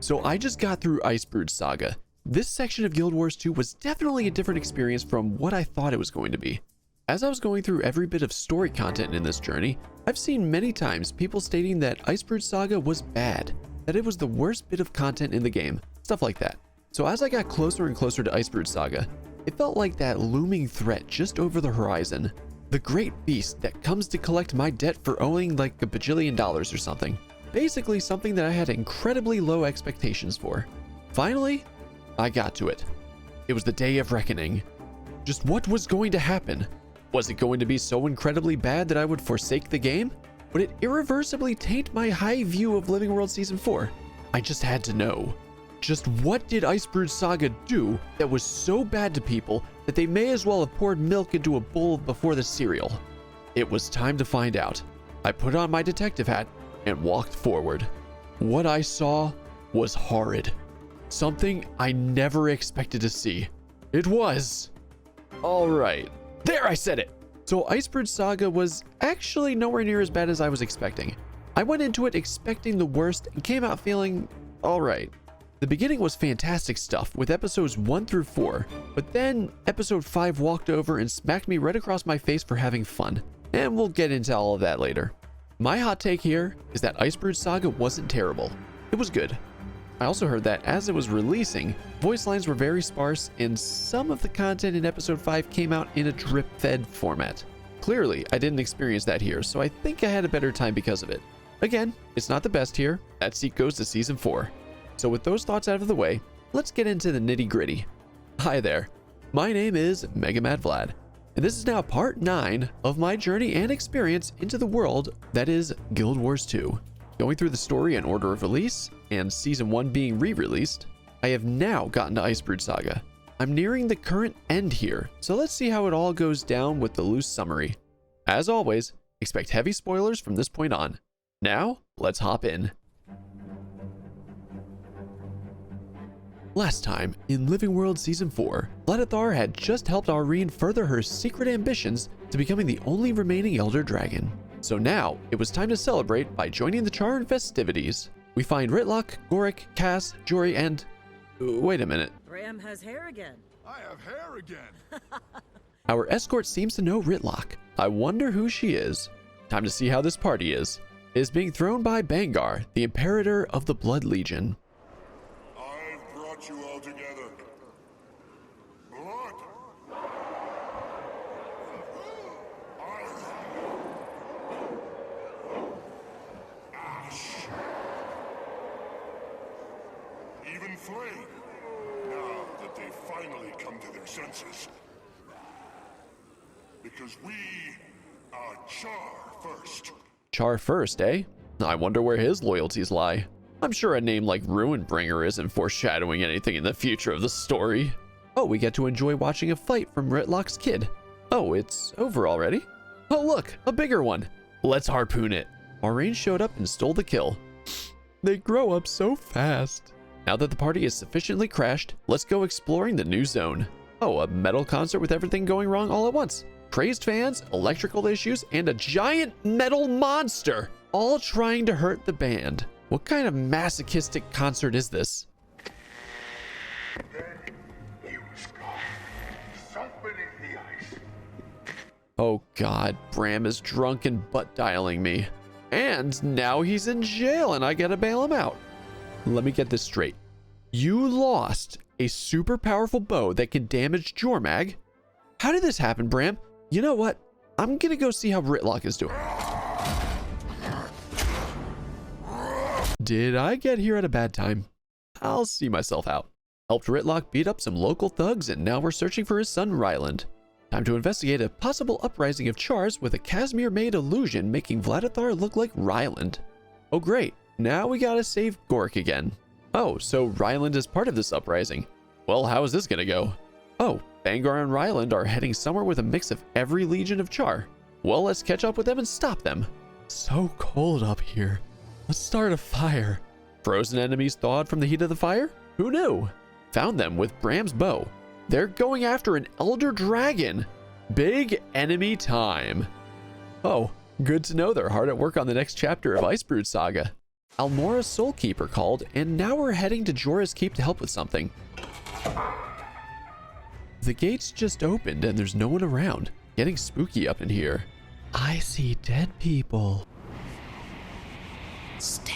So I just got through Icebrood Saga. This section of Guild Wars 2 was definitely a different experience from what I thought it was going to be. As I was going through every bit of story content in this journey, I've seen many times people stating that Icebrood Saga was bad, that it was the worst bit of content in the game, stuff like that. So as I got closer and closer to Icebrood Saga, it felt like that looming threat just over the horizon. The great beast that comes to collect my debt for owing like $1 bajillion or something. Basically something that I had incredibly low expectations for. Finally, I got to it. It was the day of reckoning. Just what was going to happen? Was it going to be so incredibly bad that I would forsake the game? Would it irreversibly taint my high view of Living World Season 4? I just had to know. Just what did Icebrood Saga do that was so bad to people that they may as well have poured milk into a bowl before the cereal? It was time to find out. I put on my detective hat and walked forward. What I saw was horrid. Something I never expected to see. It was... Alright. There, I said it! So Icebrood Saga was actually nowhere near as bad as I was expecting. I went into it expecting the worst and came out feeling alright. The beginning was fantastic stuff with episodes 1 through 4, but then episode 5 walked over and smacked me right across my face for having fun. And we'll get into all of that later. My hot take here is that Icebrood Saga wasn't terrible. It was good. I also heard that as it was releasing, voice lines were very sparse and some of the content in episode 5 came out in a drip-fed format. Clearly, I didn't experience that here, so I think I had a better time because of it. Again, it's not the best here. That seat goes to season 4. So with those thoughts out of the way, let's get into the nitty-gritty. Hi there, my name is MegaMadVlad, and this is now part 9 of my journey and experience into the world that is Guild Wars 2. Going through the story in order of release, and Season 1 being re-released, I have now gotten to Icebrood Saga. I'm nearing the current end here, so let's see how it all goes down with the loose summary. As always, expect heavy spoilers from this point on. Now, let's hop in. Last time, in Living World Season 4, Vladithar had just helped Aurene further her secret ambitions to becoming the only remaining Elder Dragon. So now, it was time to celebrate by joining the Char and festivities. We find Ritlock, Gorik, Cass, Jori, and... wait a minute. Bram has hair again. I have hair again. Our escort seems to know Ritlock. I wonder who she is. Time to see how this party is. It is being thrown by Bangar, the Imperator of the Blood Legion. I've brought you all together. Blood. Ash. Even flame. Now that they've finally come to their senses. Because we are Char first. Char first, eh? I wonder where his loyalties lie. I'm sure a name like Ruinbringer isn't foreshadowing anything in the future of the story. Oh, we get to enjoy watching a fight from Ritlock's kid. Oh, it's over already? Oh look, a bigger one. Let's harpoon it. Aurene showed up and stole the kill. They grow up so fast. Now that the party is sufficiently crashed, let's go exploring the new zone. Oh, a metal concert with everything going wrong all at once. Crazed fans, electrical issues, and a giant metal monster, all trying to hurt the band. What kind of masochistic concert is this? Then he was gone, sunk beneath the ice. Oh god, Bram is drunk and butt dialing me. And now he's in jail and I gotta bail him out. Let me get this straight. You lost a super powerful bow that can damage jormag? How did this happen, Bram? You know what? I'm gonna go see how Ritlock is doing. Did I get here at a bad time? I'll see myself out. Helped Ritlock beat up some local thugs and now we're searching for his son Ryland. Time to investigate a possible uprising of Chars with a Casimir-made illusion making Vladithar look like Ryland. Oh great, now we gotta save Gorik again. Oh, so Ryland is part of this uprising. Well, how is this gonna go? Oh, Bangar and Ryland are heading somewhere with a mix of every legion of Char. Well, let's catch up with them and stop them. So cold up here. Let's start a fire. Frozen enemies thawed from the heat of the fire? Who knew? Found them with Bram's bow. They're going after an Elder Dragon. Big enemy time. Oh, good to know they're hard at work on the next chapter of Icebrood Saga. Almora's Soulkeeper called, and now we're heading to Jora's Keep to help with something. The gates just opened and there's no one around. Getting spooky up in here. I see dead people. Stay.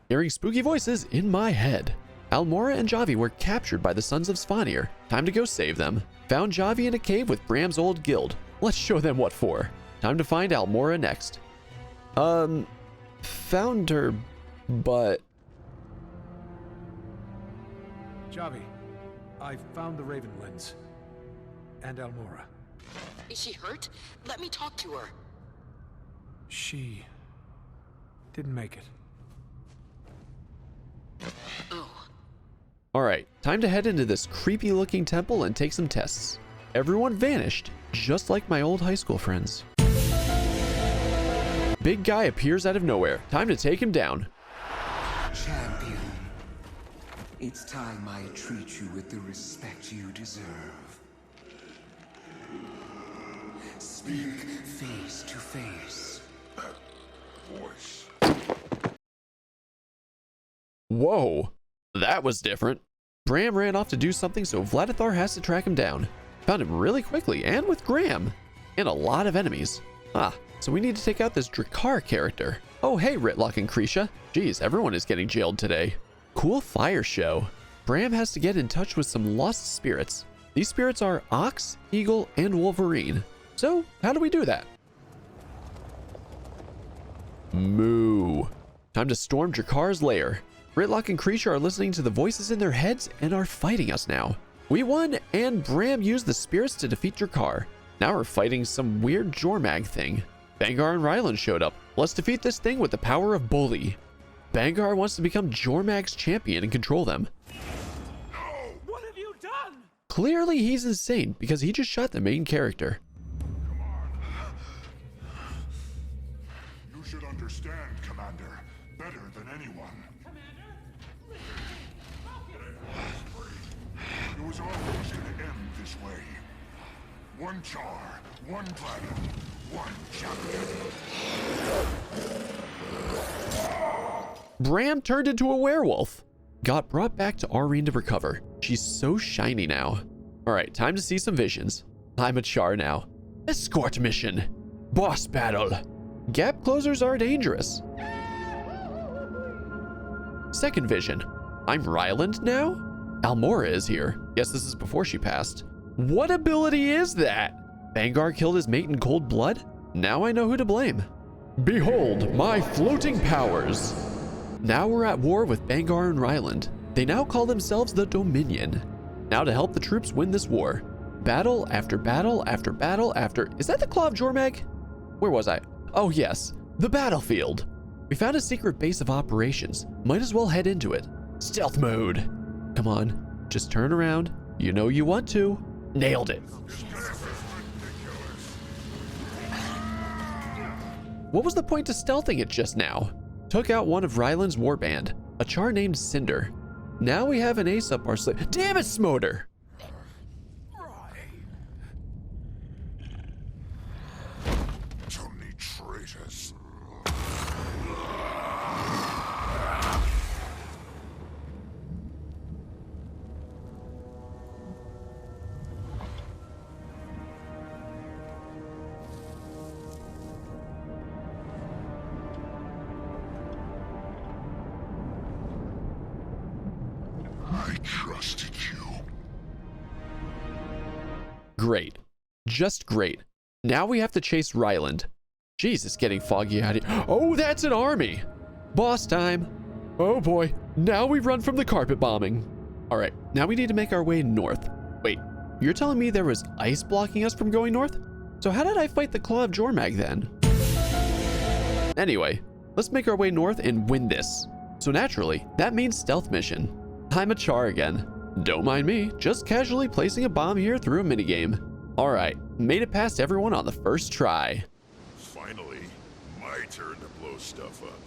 Hearing spooky voices in my head. Almora and Javi were captured by the Sons of Svanir. Time to go save them. Found Javi in a cave with Bram's old guild. Let's show them what for. Time to find Almora next. Found her, but... Javi, I found the Ravenlands. And Almora. Is she hurt? Let me talk to her. She... didn't make it. Oh. Alright, time to head into this creepy looking temple and take some tests. Everyone vanished, just like my old high school friends. Big guy appears out of nowhere. Time to take him down. Champion, it's time I treat you with the respect you deserve. Speak face to face. That voice. Whoa, that was different. Bram ran off to do something, so Vladithar has to track him down. Found him really quickly and with Graham. And a lot of enemies. So we need to take out this Drakkar character. Oh, hey, Ritlock and Krisha. Geez, everyone is getting jailed today. Cool fire show. Bram has to get in touch with some lost spirits. These spirits are Ox, Eagle, and Wolverine. So, how do we do that? Moo. Time to storm Drakkar's lair. Ritlock and Krisha are listening to the voices in their heads and are fighting us now. We won, and Bram used the spirits to defeat Drakkar. Now we're fighting some weird jormag thing. Bangar and Ryland showed up. Let's defeat this thing with the power of Bully. Bangar wants to become Jormag's champion and control them. What have you done? Clearly he's insane because he just shot the main character. You should understand, Commander, better than anyone. It was always going to end this way. One Char, one dragon, one champion. Bram turned into a werewolf. Got brought back to Aurene to recover. She's so shiny now. Alright, time to see some visions. I'm a Char now. Escort mission. Boss battle. Gap closers are dangerous. Second vision. I'm Ryland now? Almora is here. Guess this is before she passed. What ability is that? Bangar killed his mate in cold blood? Now I know who to blame. Behold my floating powers. Now we're at war with Bangar and Ryland. They now call themselves the Dominion. Now to help the troops win this war. Battle after battle after battle after... Is that the Claw of Jormag? Where was I? Oh yes, the battlefield. We found a secret base of operations. Might as well head into it. Stealth mode. Come on, just turn around. You know you want to. Nailed it. What was the point to stealthing it just now? Took out one of Ryland's warband, a Char named Cinder. Now we have an ace up our sleeve. Damn it, Smoter! Too many traitors. I trusted you. Great. Just great. Now we have to chase Ryland. Jeez, it's getting foggy out here. Oh, that's an army! Boss time. Oh boy, now we run from the carpet bombing. Alright, now we need to make our way north. Wait, you're telling me there was ice blocking us from going north? So how did I fight the Claw of Jormag then? Anyway, let's make our way north and win this. So naturally, that means stealth mission. I'm a Char again. Don't mind me, just casually placing a bomb here through a minigame. Alright, made it past everyone on the first try. Finally, my turn to blow stuff up.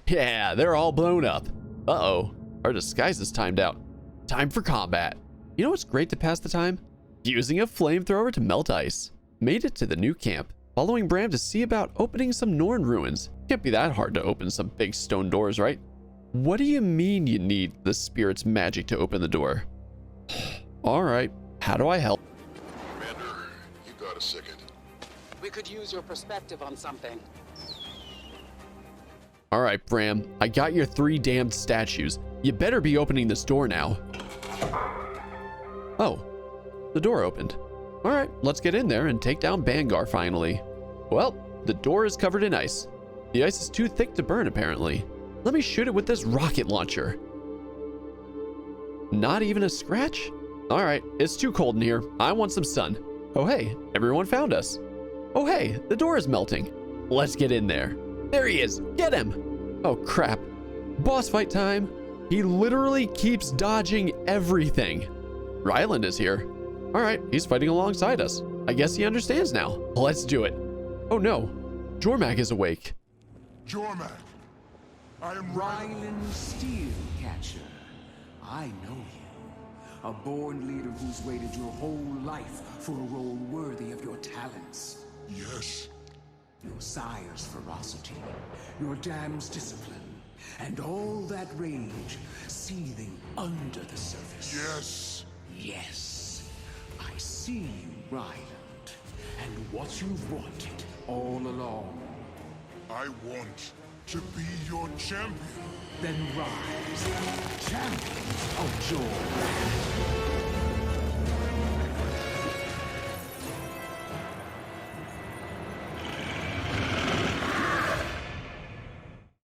Yeah, they're all blown up. Uh-oh, our disguise is timed out. Time for combat. You know what's great to pass the time? Using a flamethrower to melt ice. Made it to the new camp, following Bram to see about opening some Norn ruins. Can't be that hard to open some big stone doors, right? What do you mean you need the spirit's magic to open the door? All right, how do I help? Commander, you got a second? We could use your perspective on something. All right, Bram, I got your 3 damned statues. You better be opening this door now. Oh, the door opened. All right, let's get in there and take down Bangar finally. Well, the door is covered in ice. The ice is too thick to burn, apparently. Let me shoot it with this rocket launcher. Not even a scratch? All right, it's too cold in here. I want some sun. Oh, hey, everyone found us. Oh, hey, the door is melting. Let's get in there. There he is. Get him. Oh, crap. Boss fight time. He literally keeps dodging everything. Ryland is here. All right, he's fighting alongside us. I guess he understands now. Let's do it. Oh, no. Jormag is awake. Jormag, I am Ryland Steelcatcher. I know you. A born leader who's waited your whole life for a role worthy of your talents. Yes. Your sire's ferocity, your dam's discipline, and all that rage seething under the surface. Yes. Yes. I see you, Ryland, and what you've wanted all along. I want to be your champion. Then rise, champions of Jora.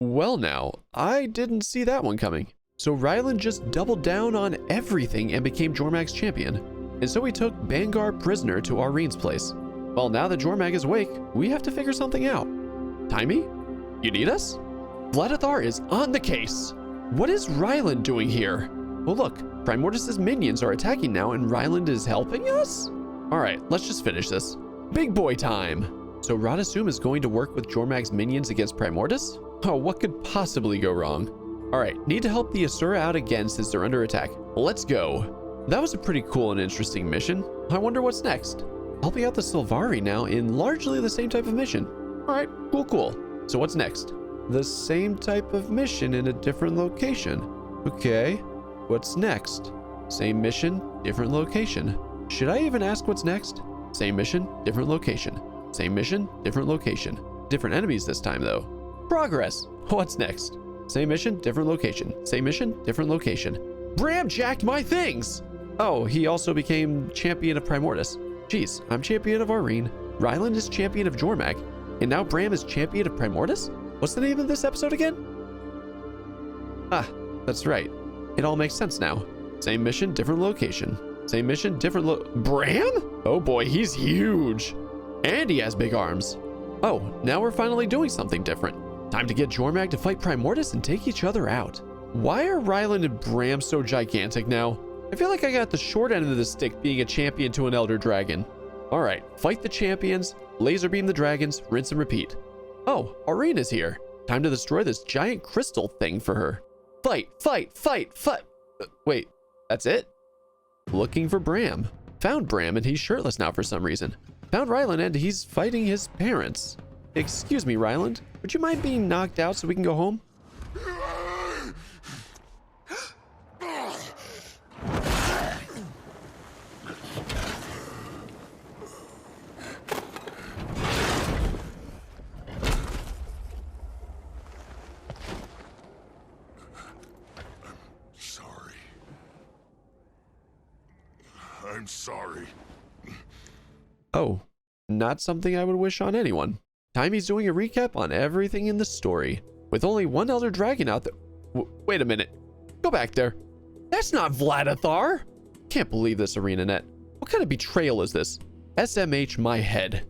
Well now, I didn't see that one coming. So Ryland just doubled down on everything and became Jormag's champion. And so we took Bangar prisoner to Aureen's place. Well, now that Jormag is awake, we have to figure something out. Timey? You need us? Vladithar is on the case. What is Ryland doing here? Well, look, Primortus's minions are attacking now and Ryland is helping us? All right, let's just finish this. Big boy time. So Radasum is going to work with Jormag's minions against Primortus? Oh, what could possibly go wrong? All right, need to help the Asura out again since they're under attack. Let's go. That was a pretty cool and interesting mission. I wonder what's next. Helping out the Sylvari now in largely the same type of mission. All right, cool. So what's next? The same type of mission in a different location. Okay, what's next? Same mission, different location. Should I even ask what's next? Same mission, different location. Same mission, different location. Different enemies this time though. Progress. What's next? Same mission, different location. Same mission, different location. Bram jacked my things! Oh, he also became champion of Primortus. Jeez, I'm champion of Aureen. Ryland is champion of Jormag. And now Bram is champion of Primortus? What's the name of this episode again? Ah, that's right. It all makes sense now. Same mission, different location. Same mission, different Bram? Oh boy, he's huge. And he has big arms. Oh, now we're finally doing something different. Time to get Jormag to fight Primortus and take each other out. Why are Ryland and Bram so gigantic now? I feel like I got the short end of the stick being a champion to an Elder Dragon. All right, fight the champions, laser beam the dragons, rinse and repeat. Oh, Aureen is here. Time to destroy this giant crystal thing for her. Fight. Wait, that's it? Looking for Bram. Found Bram and he's shirtless now for some reason. Found Ryland and he's fighting his parents. Excuse me, Ryland. Would you mind being knocked out so we can go home? I'm sorry. Oh, not something I would wish on anyone. Timey's doing a recap on everything in the story. With only one Elder Dragon out there. Wait a minute. Go back there. That's not Vladithar. Can't believe this, ArenaNet. What kind of betrayal is this? SMH my head.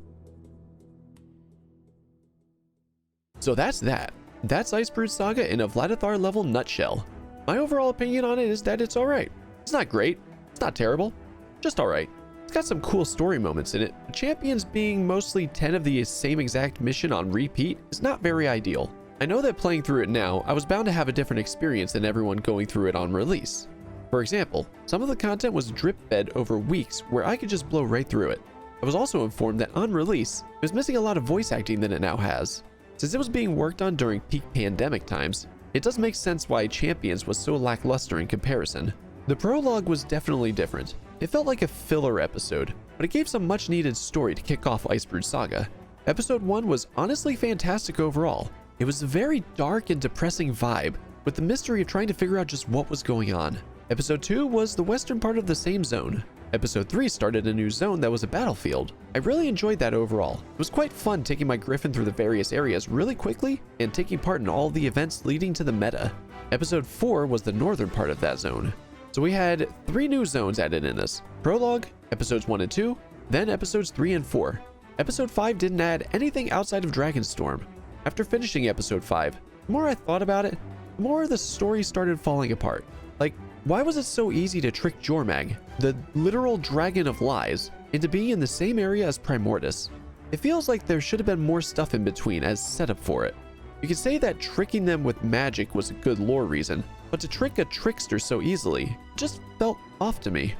So that's that. That's Icebrood Saga in a Vladithar level nutshell. My overall opinion on it is that it's alright. It's not great. It's not terrible. Just alright. It's got some cool story moments in it. The champions being mostly 10 of the same exact mission on repeat is not very ideal. I know that playing through it now, I was bound to have a different experience than everyone going through it on release. For example, some of the content was drip-fed over weeks where I could just blow right through it. I was also informed that on release, it was missing a lot of voice acting than it now has. Since it was being worked on during peak pandemic times, it does make sense why Champions was so lackluster in comparison. The prologue was definitely different. It felt like a filler episode, but it gave some much needed story to kick off Icebrood Saga. Episode 1 was honestly fantastic overall. It was a very dark and depressing vibe, with the mystery of trying to figure out just what was going on. Episode 2 was the western part of the same zone. Episode 3 started a new zone that was a battlefield. I really enjoyed that overall. It was quite fun taking my Griffin through the various areas really quickly and taking part in all the events leading to the meta. Episode 4 was the northern part of that zone. So we had 3 new zones added in this. Prologue, episodes 1 and 2, then episodes 3 and 4. Episode 5 didn't add anything outside of Dragonstorm. After finishing episode 5, the more I thought about it, the more the story started falling apart. Like, why was it so easy to trick Jormag, the literal dragon of lies, into being in the same area as Primordus? It feels like there should have been more stuff in between as setup for it. You could say that tricking them with magic was a good lore reason, but to trick a trickster so easily just felt off to me.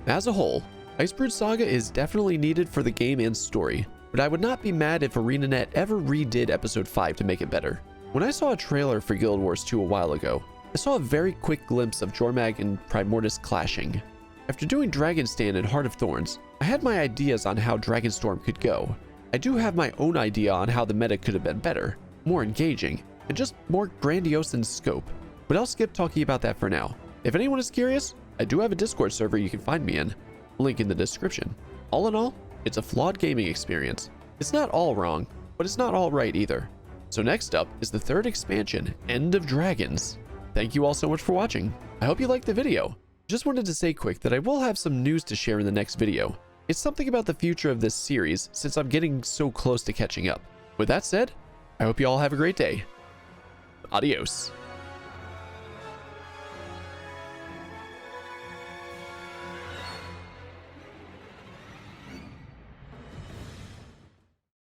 As a whole, Icebrood Saga is definitely needed for the game and story, but I would not be mad if ArenaNet ever redid episode 5 to make it better. When I saw a trailer for Guild Wars 2 a while ago, I saw a very quick glimpse of Jormag and Primordus clashing. After doing Dragonstand and Heart of Thorns, I had my ideas on how Dragonstorm could go. I do have my own idea on how the meta could have been better, more engaging, and just more grandiose in scope. But I'll skip talking about that for now. If anyone is curious, I do have a Discord server you can find me in. Link in the description. All in all, it's a flawed gaming experience. It's not all wrong, but it's not all right either. So next up is the 3rd expansion, End of Dragons. Thank you all so much for watching. I hope you liked the video. Just wanted to say quick that I will have some news to share in the next video. It's something about the future of this series since I'm getting so close to catching up. With that said, I hope you all have a great day. Adios.